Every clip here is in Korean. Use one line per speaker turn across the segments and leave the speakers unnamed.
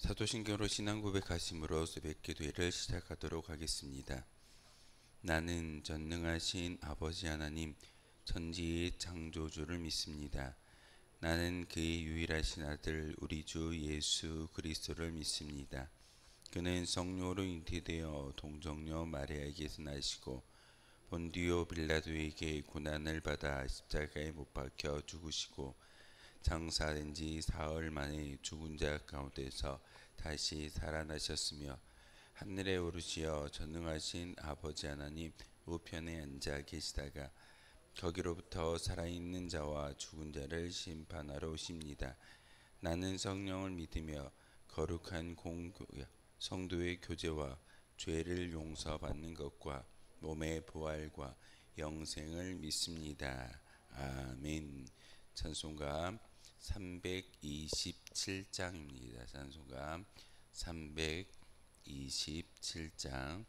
사도신경으로 신앙 고백하심으로 새벽 기도회를 시작하도록 하겠습니다. 나는 전능하신 아버지 하나님 천지의 창조주를 믿습니다. 나는 그의 유일하신 아들 우리 주 예수 그리스도를 믿습니다. 그는 성령으로 잉태되어 동정녀 마리아에게서 나시고 본디오 빌라도에게 고난을 받아 십자가에 못 박혀 죽으시고 장사된 지 사흘 만에 죽은 자 가운데서 다시 살아나셨으며 하늘에 오르시어 전능하신 아버지 하나님 우편에 앉아 계시다가 거기로부터 살아있는 자와 죽은 자를 심판하러 오십니다. 나는 성령을 믿으며 거룩한 성도의 교제와 죄를 용서받는 것과 몸의 부활과 영생을 믿습니다. 아멘. 찬송가 327장입니다. 찬송가 327장.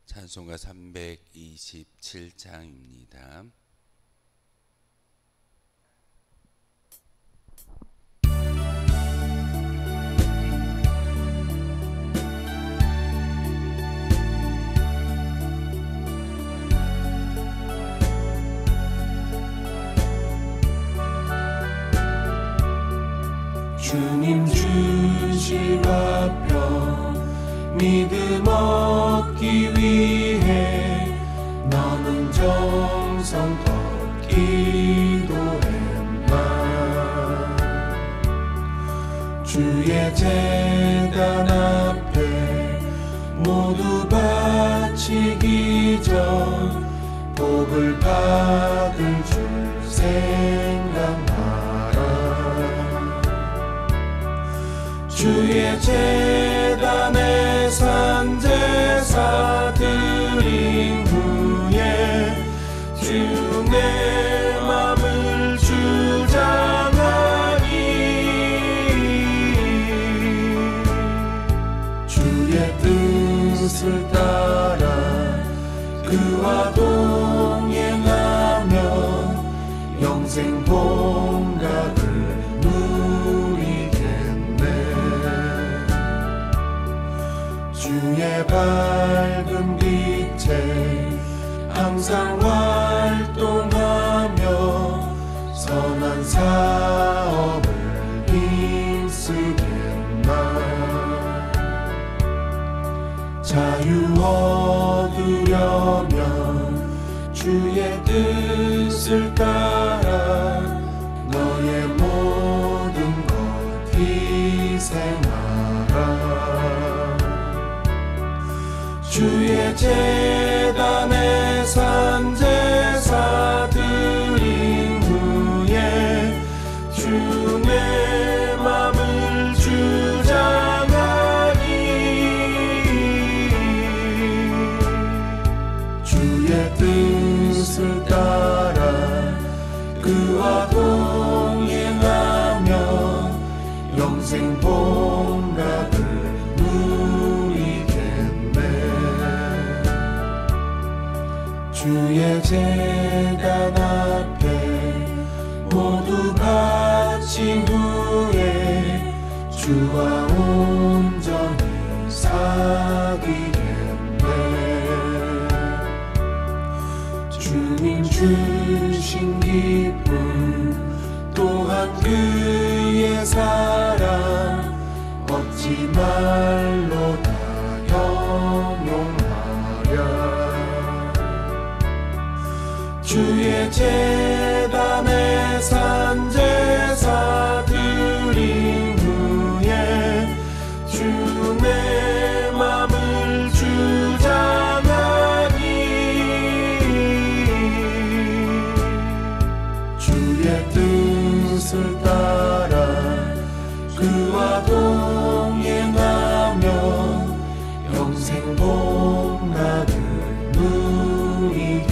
찬송가 327장입니다.
주님 주실 화평 믿음 얻기 위해 나는 정성껏 기도했나. 주의 제단 앞에 모두 바치기 전 복을 받을 줄 생각하라. 주의 제단에 산제사 드린 후에 주 내 맘을 주장하니 주의 뜻을 따라 그와 동행하며 영생 복락을 주의 밝은 빛에 항상 활동하며 선한 사업을 힘쓰겠나. 자유 얻으려면 주의 뜻을 따라 너의 모든 것 희생하라. 주의 제단에 산제사 드린 후에 주 내 맘을 주장하니 주의 뜻을 따라 그와 동행하며 영생 복락을 주의 제단 앞에 모두 바친 후에 주와 온전히 사귀겠네. 주님 주신 기쁨 또한 그의 사랑 어찌 말로 다 형용하랴. 주의 제단에 산제사 드린 후에 주 내 맘을 주장하니 주의 뜻을 따라 그와 동행하며 영생 복락을 누리게.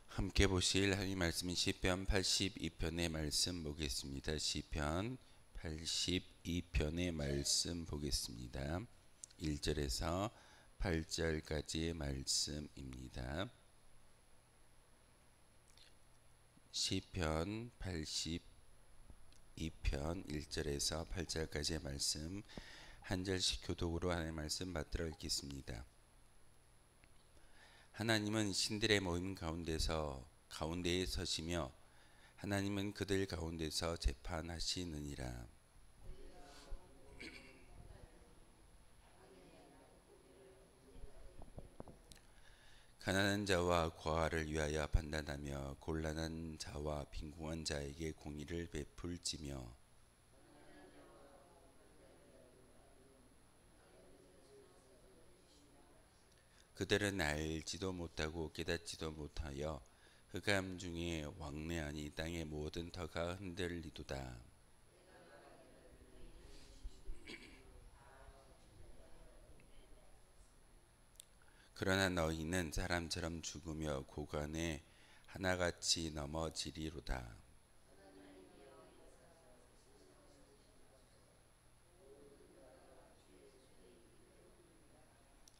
함께 보실 하나님 말씀은 시편 82편의 말씀 보겠습니다. 시편 82편의 말씀 보겠습니다. 1절에서 8절까지의 말씀입니다. 시편 82편 1절에서 8절까지의 말씀 한 절씩 교독으로 하나님의 말씀 받들어 읽겠습니다. 하나님은 신들의 모임 가운데에 서시며 하나님은 그들 가운데서 재판하시느니라. 가난한 자와 고아를 위하여 판단하며 곤란한 자와 빈궁한 자에게 공의를 베풀지며 그들은 알지도 못하고 깨닫지도 못하여 흑암 중에 왕래하니 땅의 모든 터가 흔들리도다. 그러나 너희는 사람처럼 죽으며 고관에 하나같이 넘어지리로다.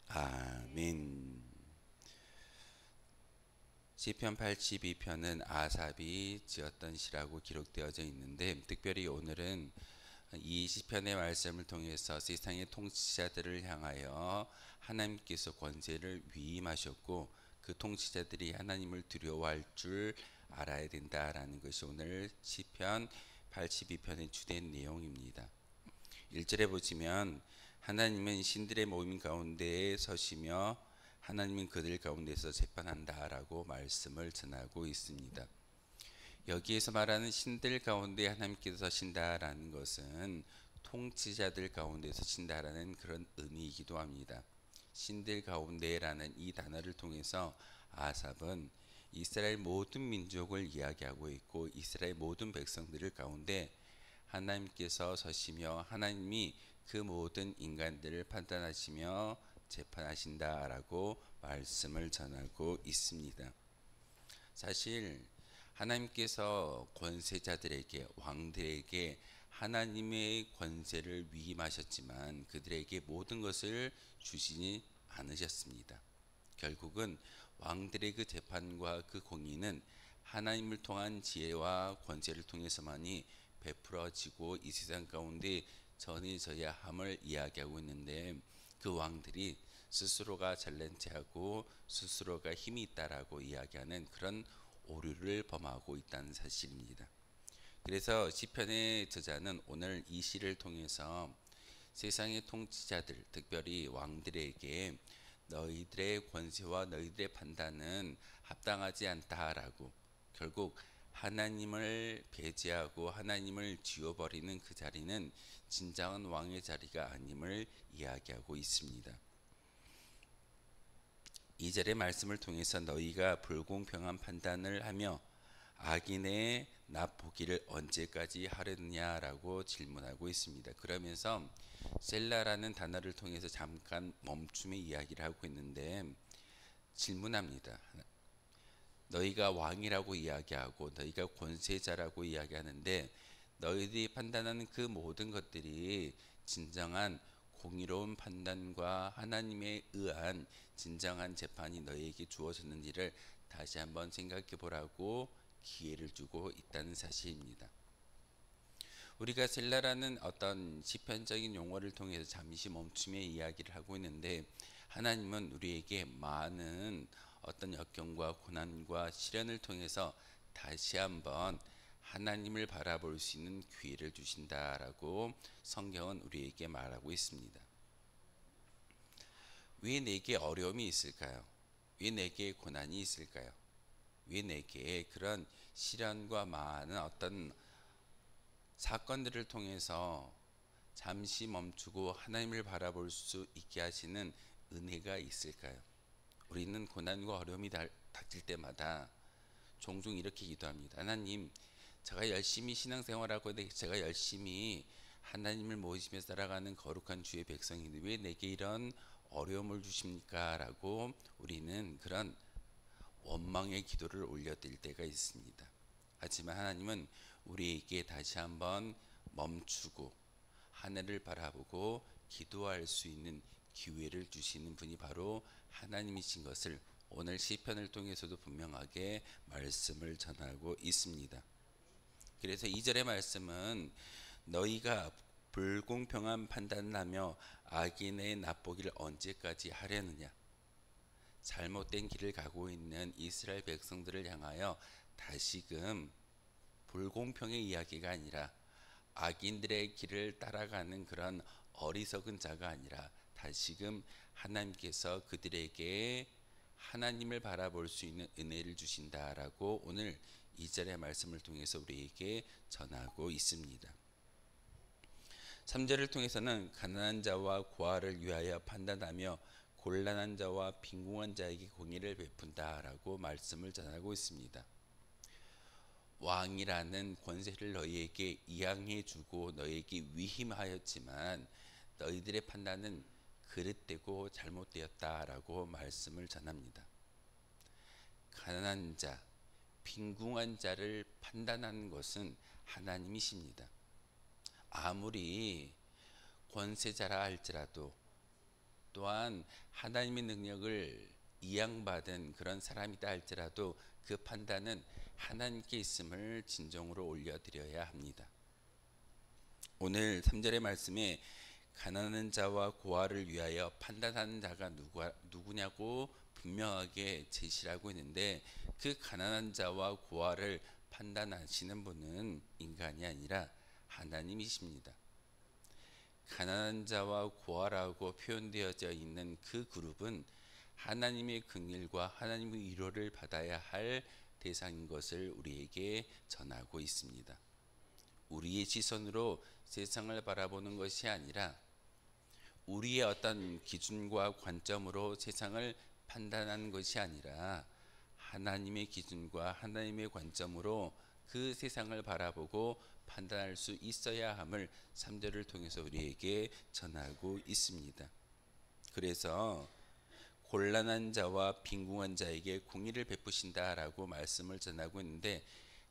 아멘. 시편 82편은 아삽이 지었던 시라고 기록되어져 있는데, 특별히 오늘은 이 시편의 말씀을 통해서 세상의 통치자들을 향하여 하나님께서 권세를 위임하셨고 그 통치자들이 하나님을 두려워할 줄 알아야 된다라는 것이 오늘 시편 82편의 주된 내용입니다. 1절에 보시면 하나님은 신들의 모임 가운데에 서시며 하나님은 그들 가운데서 재판한다라고 말씀을 전하고 있습니다. 여기에서 말하는 신들 가운데 하나님께서 서신다라는 것은 통치자들 가운데 서신다라는 그런 의미이기도 합니다. 신들 가운데라는 이 단어를 통해서 아삽은 이스라엘 모든 민족을 이야기하고 있고 이스라엘 모든 백성들 가운데 하나님께서 서시며 하나님이 그 모든 인간들을 판단하시며 재판하신다라고 말씀을 전하고 있습니다. 사실 하나님께서 권세자들에게 왕들에게 하나님의 권세를 위임하셨지만 그들에게 모든 것을 주시지 않으셨습니다. 결국은 왕들의 그 재판과 그 공의는 하나님을 통한 지혜와 권세를 통해서만이 베풀어지고 이 세상 가운데 전해져야 함을 이야기하고 있는데, 그 왕들이 스스로가 잘난 체하고 스스로가 힘이 있다라고 이야기하는 그런 오류를 범하고 있다는 사실입니다. 그래서 시편의 저자는 오늘 이 시를 통해서 세상의 통치자들, 특별히 왕들에게 너희들의 권세와 너희들의 판단은 합당하지 않다라고, 결국 하나님을 배제하고 하나님을 지워버리는 그 자리는 진정한 왕의 자리가 아님을 이야기하고 있습니다. 2절의 말씀을 통해서 너희가 불공평한 판단을 하며 악인의 납보기를 언제까지 하느냐라고 질문하고 있습니다. 그러면서 셀라라는 단어를 통해서 잠깐 멈춤의 이야기를 하고 있는데 질문합니다. 너희가 왕이라고 이야기하고 너희가 권세자라고 이야기하는데 너희들이 판단하는 그 모든 것들이 진정한 공의로운 판단과 하나님에 의한 진정한 재판이 너희에게 주어졌는지를 다시 한번 생각해 보라고 기회를 주고 있다는 사실입니다. 우리가 셀라라는 어떤 시편적인 용어를 통해서 잠시 멈춤의 이야기를 하고 있는데, 하나님은 우리에게 많은 어떤 역경과 고난과 시련을 통해서 다시 한번 하나님을 바라볼 수 있는 기회를 주신다라고 성경은 우리에게 말하고 있습니다. 왜 내게 어려움이 있을까요? 왜 내게 고난이 있을까요? 왜 내게 그런 시련과 많은 어떤 사건들을 통해서 잠시 멈추고 하나님을 바라볼 수 있게 하시는 은혜가 있을까요? 우리는 고난과 어려움이 닥칠 때마다 종종 이렇게 기도합니다. 하나님, 제가 열심히 신앙생활하고 제가 열심히 하나님을 모시며 살아가는 거룩한 주의 백성인데 왜 내게 이런 어려움을 주십니까? 라고 우리는 그런 원망의 기도를 올려드릴 때가 있습니다. 하지만 하나님은 우리에게 다시 한번 멈추고 하늘을 바라보고 기도할 수 있는 기회를 주시는 분이 바로 하나님이신 것을 오늘 시편을 통해서도 분명하게 말씀을 전하고 있습니다. 그래서 2절의 말씀은 너희가 불공평한 판단을 하며 악인의 납보기를 언제까지 하려느냐. 잘못된 길을 가고 있는 이스라엘 백성들을 향하여 다시금 불공평의 이야기가 아니라 악인들의 길을 따라가는 그런 어리석은 자가 아니라 다시금 하나님께서 그들에게 하나님을 바라볼 수 있는 은혜를 주신다라고 오늘 2절의 말씀을 통해서 우리에게 전하고 있습니다. 3절을 통해서는 가난한 자와 고아를 위하여 판단하며 곤란한 자와 빈궁한 자에게 공의를 베푼다라고 말씀을 전하고 있습니다. 왕이라는 권세를 너희에게 이양해 주고 너희에게 위임하였지만 너희들의 판단은 그릇되고 잘못되었다라고 말씀을 전합니다. 가난한 자, 빈궁한 자를 판단하는 것은 하나님이십니다. 아무리 권세자라 할지라도 또한 하나님의 능력을 이양받은 그런 사람이다 할지라도 그 판단은 하나님께 있음을 진정으로 올려드려야 합니다. 오늘 3절의 말씀에 가난한 자와 고아를 위하여 판단하는 자가 누구냐고 분명하게 제시를 하고 있는데 그 가난한 자와 고아를 판단하시는 분은 인간이 아니라 하나님이십니다. 가난한 자와 고아라고 표현되어져 있는 그 그룹은 하나님의 긍휼과 하나님의 위로를 받아야 할 대상인 것을 우리에게 전하고 있습니다. 우리의 시선으로 세상을 바라보는 것이 아니라 우리의 어떤 기준과 관점으로 세상을 판단하는 것이 아니라 하나님의 기준과 하나님의 관점으로 그 세상을 바라보고 판단할 수 있어야 함을 3절을 통해서 우리에게 전하고 있습니다. 그래서 곤란한 자와 빈궁한 자에게 공의를 베푸신다라고 말씀을 전하고 있는데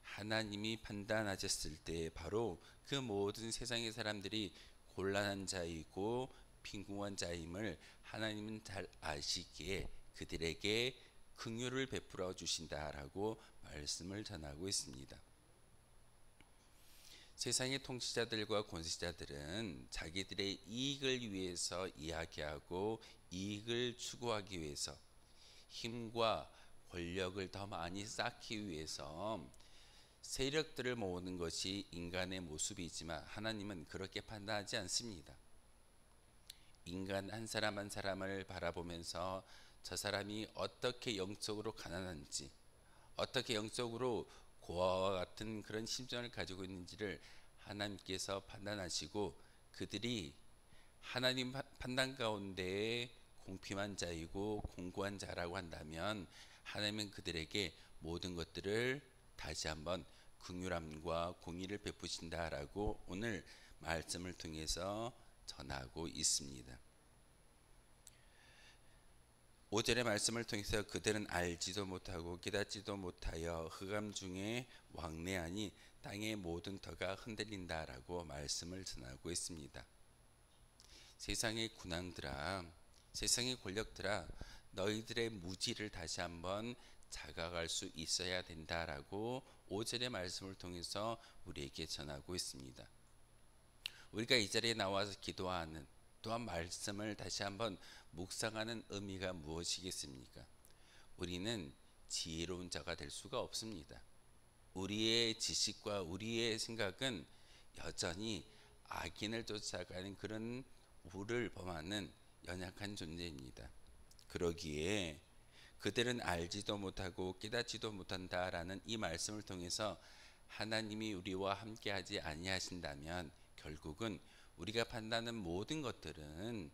하나님이 판단하셨을 때 바로 그 모든 세상의 사람들이 곤란한 자이고 빈궁한 자임을 하나님은 잘 아시기에 그들에게 긍휼을 베풀어 주신다라고 말씀을 전하고 있습니다. 세상의 통치자들과 권세자들은 자기들의 이익을 위해서 이야기하고 이익을 추구하기 위해서 힘과 권력을 더 많이 쌓기 위해서 세력들을 모으는 것이 인간의 모습이지만 하나님은 그렇게 판단하지 않습니다. 인간 한 사람 한 사람을 바라보면서 저 사람이 어떻게 영적으로 가난한지 어떻게 영적으로 고아와 같은 그런 심정을 가지고 있는지를 하나님께서 판단하시고 그들이 하나님 판단 가운데 공평한 자이고 공고한 자라고 한다면 하나님은 그들에게 모든 것들을 다시 한번 긍휼함과 공의를 베푸신다라고 오늘 말씀을 통해서 전하고 있습니다. 5절의 말씀을 통해서 그들은 알지도 못하고 깨닫지도 못하여 흑암 중에 왕래하니 땅의 모든 터가 흔들린다라고 말씀을 전하고 있습니다. 세상의 군왕들아, 세상의 권력들아, 너희들의 무지를 다시 한번 자각할 수 있어야 된다라고 5절의 말씀을 통해서 우리에게 전하고 있습니다. 우리가 이 자리에 나와서 기도하는 또한 말씀을 다시 한번 묵상하는 의미가 무엇이겠습니까? 우리는 지혜로운 자가 될 수가 없습니다. 우리의 지식과 우리의 생각은 여전히 악인을 쫓아가는 그런 우를 범하는 연약한 존재입니다. 그러기에 그들은 알지도 못하고 깨닫지도 못한다라는 이 말씀을 통해서 하나님이 우리와 함께하지 아니하신다면 결국은 우리가 판단하는 모든 것들은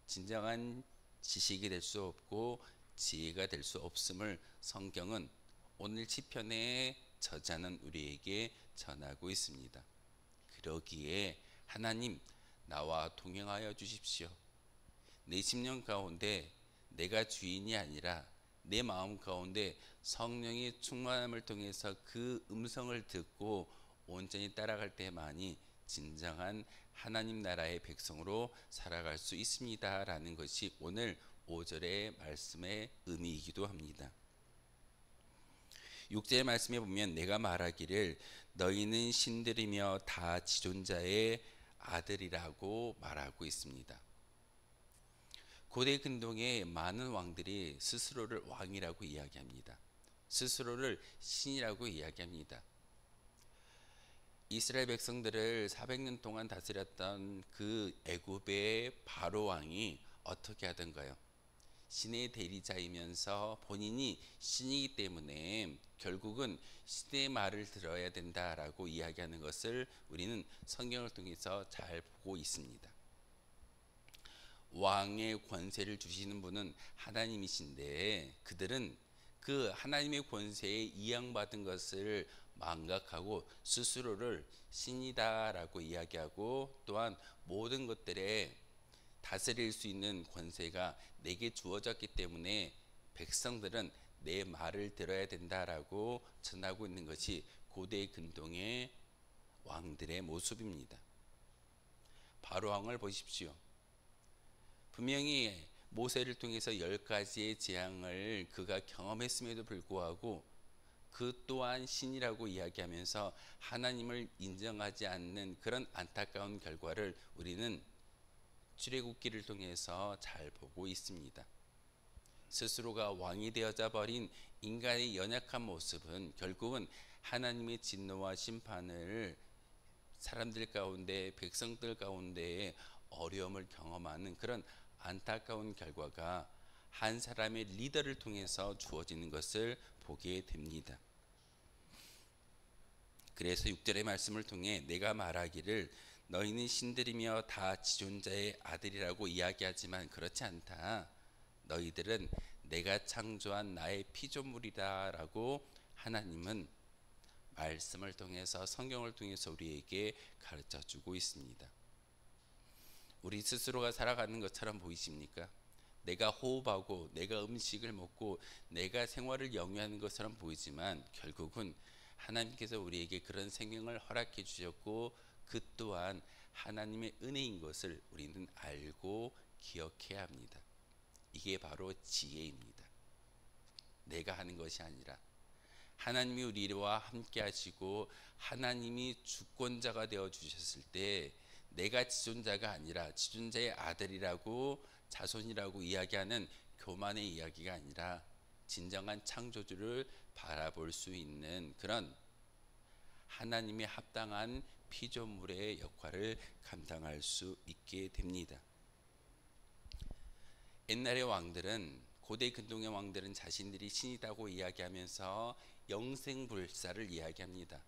진정한 지식이 될 수 없고 지혜가 될 수 없음을 성경은 오늘 시편의 저자는 우리에게 전하고 있습니다. 그러기에 하나님 나와 동행하여 주십시오. 내 심령 가운데 내가 주인이 아니라 내 마음 가운데 성령의 충만함을 통해서 그 음성을 듣고 온전히 따라갈 때만이 진정한 하나님 나라의 백성으로 살아갈 수 있습니다 라는 것이 오늘 5절의 말씀의 의미이기도 합니다. 6절의 말씀에 보면 내가 말하기를 너희는 신들이며 다 지존자의 아들이라고 말하고 있습니다. 고대 근동의 많은 왕들이 스스로를 왕이라고 이야기합니다. 스스로를 신이라고 이야기합니다. 이스라엘 백성들을 400년 동안 다스렸던 그 애굽의 바로 왕이 어떻게 하던가요? 신의 대리자이면서 본인이 신이기 때문에 결국은 신의 말을 들어야 된다라고 이야기하는 것을 우리는 성경을 통해서 잘 보고 있습니다. 왕의 권세를 주시는 분은 하나님이신데 그들은 그 하나님의 권세에 이양받은 것을 망각하고 스스로를 신이다라고 이야기하고 또한 모든 것들에 다스릴 수 있는 권세가 내게 주어졌기 때문에 백성들은 내 말을 들어야 된다라고 전하고 있는 것이 고대 근동의 왕들의 모습입니다. 바로 왕을 보십시오. 분명히 모세를 통해서 10가지의 재앙을 그가 경험했음에도 불구하고 그 또한 신이라고 이야기하면서 하나님을 인정하지 않는 그런 안타까운 결과를 우리는 출애굽기를 통해서 잘 보고 있습니다. 스스로가 왕이 되어져 버린 인간의 연약한 모습은 결국은 하나님의 진노와 심판을 사람들 가운데 백성들 가운데 어려움을 경험하는 그런 안타까운 결과가 한 사람의 리더를 통해서 주어지는 것을 보게 됩니다. 그래서 6절의 말씀을 통해 내가 말하기를 너희는 신들이며 다 지존자의 아들이라고 이야기하지만 그렇지 않다. 너희들은 내가 창조한 나의 피조물이다 라고 하나님은 말씀을 통해서 성경을 통해서 우리에게 가르쳐주고 있습니다. 우리 스스로가 살아가는 것처럼 보이십니까? 내가 호흡하고 내가 음식을 먹고 내가 생활을 영위하는 것처럼 보이지만 결국은 하나님께서 우리에게 그런 생명을 허락해 주셨고 그 또한 하나님의 은혜인 것을 우리는 알고 기억해야 합니다. 이게 바로 지혜입니다. 내가 하는 것이 아니라 하나님이 우리와 함께 하시고 하나님이 주권자가 되어 주셨을 때 내가 지존자가 아니라 지존자의 아들이라고 자손이라고 이야기하는 교만의 이야기가 아니라 진정한 창조주를 바라볼 수 있는 그런 하나님의 합당한 피조물의 역할을 감당할 수 있게 됩니다. 옛날의 왕들은 고대 근동의 왕들은 자신들이 신이라고 이야기하면서 영생불사를 이야기합니다.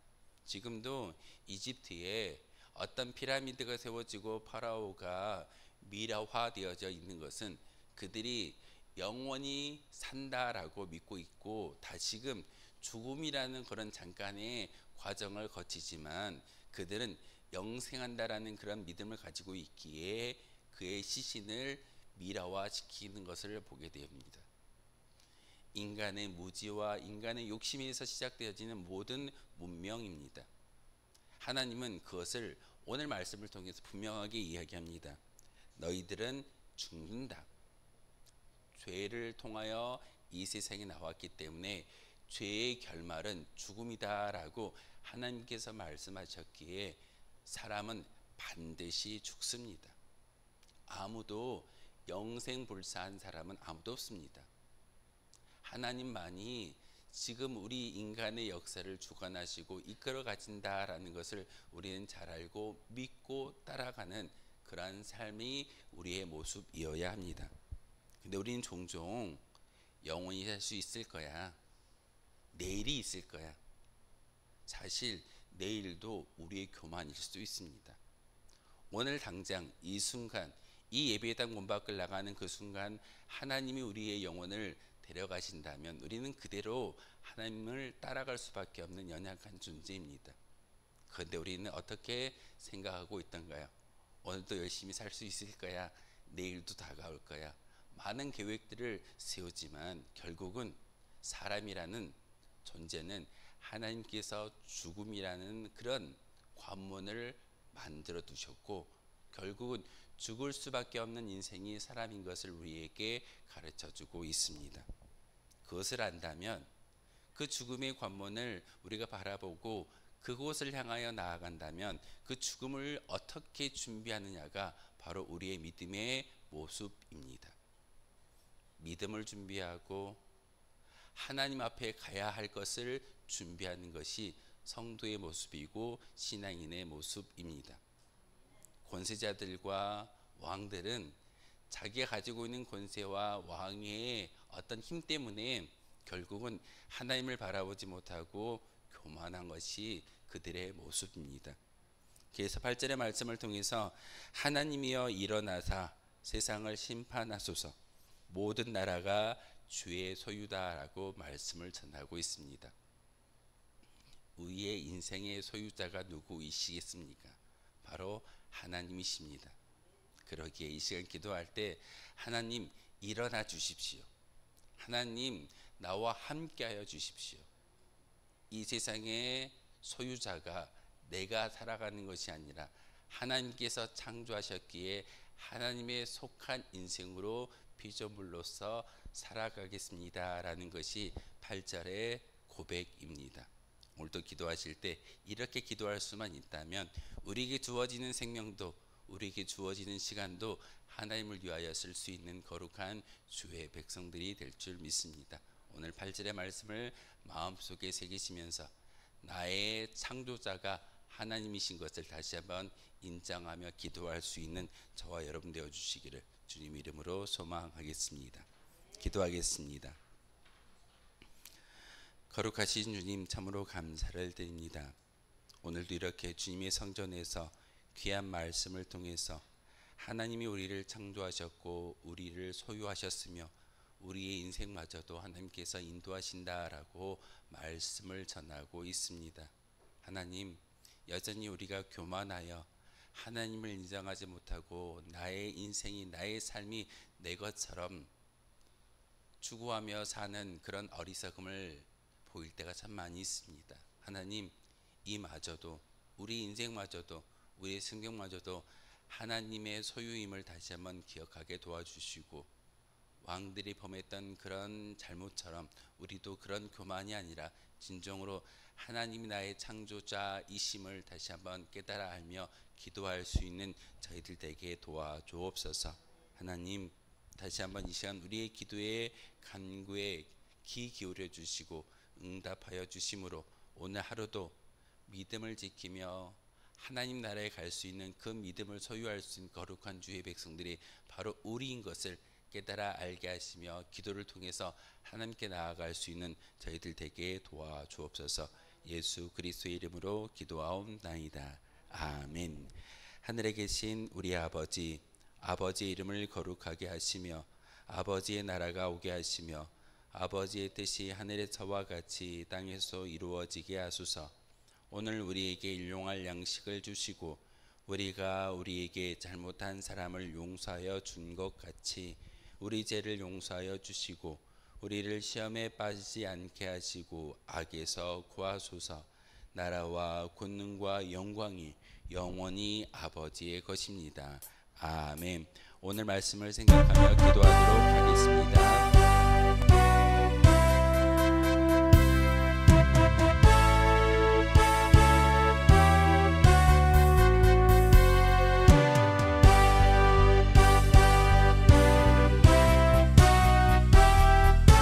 지금도 이집트에 어떤 피라미드가 세워지고 파라오가 미라화되어져 있는 것은 그들이 영원히 산다라고 믿고 있고 다시금 죽음이라는 그런 잠깐의 과정을 거치지만 그들은 영생한다라는 그런 믿음을 가지고 있기에 그의 시신을 미라화시키는 것을 보게 됩니다. 인간의 무지와 인간의 욕심에서 시작되어지는 모든 문명입니다. 하나님은 그것을 오늘 말씀을 통해서 분명하게 이야기합니다. 너희들은 죽는다. 죄를 통하여 이 세상에 나왔기 때문에 죄의 결말은 죽음이다 라고 하나님께서 말씀하셨기에 사람은 반드시 죽습니다. 아무도 영생불사한 사람은 아무도 없습니다. 하나님만이 지금 우리 인간의 역사를 주관하시고 이끌어 가신다라는 것을 우리는 잘 알고 믿고 따라가는 그러한 삶이 우리의 모습이어야 합니다. 근데 우리는 종종 영원히 살 수 있을 거야. 내일이 있을 거야. 사실 내일도 우리의 교만일 수도 있습니다. 오늘 당장 이 순간 이 예배당 문 밖을 나가는 그 순간 하나님이 우리의 영혼을 데려가신다면 우리는 그대로 하나님을 따라갈 수밖에 없는 연약한 존재입니다. 그런데 우리는 어떻게 생각하고 있던가요? 오늘도 열심히 살 수 있을 거야. 내일도 다가올 거야. 많은 계획들을 세우지만 결국은 사람이라는 존재는 하나님께서 죽음이라는 그런 관문을 만들어 두셨고 결국은 죽을 수밖에 없는 인생이 사람인 것을 우리에게 가르쳐 주고 있습니다. 그것을 안다면 그 죽음의 관문을 우리가 바라보고 그곳을 향하여 나아간다면 그 죽음을 어떻게 준비하느냐가 바로 우리의 믿음의 모습입니다. 믿음을 준비하고 하나님 앞에 가야 할 것을 준비하는 것이 성도의 모습이고 신앙인의 모습입니다. 권세자들과 왕들은 자기가 가지고 있는 권세와 왕위의 어떤 힘 때문에 결국은 하나님을 바라보지 못하고 교만한 것이 그들의 모습입니다. 그래서 8절의 말씀을 통해서 하나님이여 일어나사 세상을 심판하소서 모든 나라가 주의 소유다라고 말씀을 전하고 있습니다. 우리의 인생의 소유자가 누구이시겠습니까? 바로 하나님이십니다. 그러기에 이 시간 기도할 때 하나님 일어나 주십시오. 하나님 나와 함께하여 주십시오. 이 세상의 소유자가 내가 살아가는 것이 아니라 하나님께서 창조하셨기에 하나님의 속한 인생으로 피조물로서 살아가겠습니다 라는 것이 8절의 고백입니다. 오늘도 기도하실 때 이렇게 기도할 수만 있다면 우리에게 주어지는 생명도 우리에게 주어지는 시간도 하나님을 위하여 쓸 수 있는 거룩한 주의 백성들이 될 줄 믿습니다. 오늘 8절의 말씀을 마음속에 새기시면서 나의 창조자가 하나님이신 것을 다시 한번 인정하며 기도할 수 있는 저와 여러분 되어 주시기를 주님 이름으로 소망하겠습니다. 기도하겠습니다. 거룩하신 주님 참으로 감사를 드립니다. 오늘도 이렇게 주님의 성전에서 귀한 말씀을 통해서 하나님이 우리를 창조하셨고 우리를 소유하셨으며 우리의 인생마저도 하나님께서 인도하신다라고 말씀을 전하고 있습니다. 하나님 여전히 우리가 교만하여 하나님을 인정하지 못하고 나의 인생이 나의 삶이 내 것처럼 추구하며 사는 그런 어리석음을 보일 때가 참 많이 있습니다. 하나님 이마저도 우리 인생마저도 우리의 성경마저도 하나님의 소유임을 다시 한번 기억하게 도와주시고 왕들이 범했던 그런 잘못처럼 우리도 그런 교만이 아니라 진정으로 하나님이 나의 창조자이심을 다시 한번 깨달아 알며 기도할 수 있는 저희들 되게 도와주옵소서. 하나님 다시 한번 이 시간 우리의 기도에 간구에 귀 기울여 주시고 응답하여 주심으로 오늘 하루도 믿음을 지키며 하나님 나라에 갈 수 있는 그 믿음을 소유할 수 있는 거룩한 주의 백성들이 바로 우리인 것을 깨달아 알게 하시며 기도를 통해서 하나님께 나아갈 수 있는 저희들 되게 도와주옵소서. 예수 그리스도의 이름으로 기도하옵나이다. 아멘. 하늘에 계신 우리 아버지, 아버지의 이름을 거룩하게 하시며 아버지의 나라가 오게 하시며 아버지의 뜻이 하늘에서와 같이 땅에서 이루어지게 하소서. 오늘 우리에게 일용할 양식을 주시고 우리가 우리에게 잘못한 사람을 용서하여 준 것 같이 우리 죄를 용서하여 주시고 우리를 시험에 빠지지 않게 하시고 악에서 구하소서. 나라와 권능과 영광이 영원히 아버지의 것입니다. 아멘. 오늘 말씀을 생각하며 기도하도록 하겠습니다.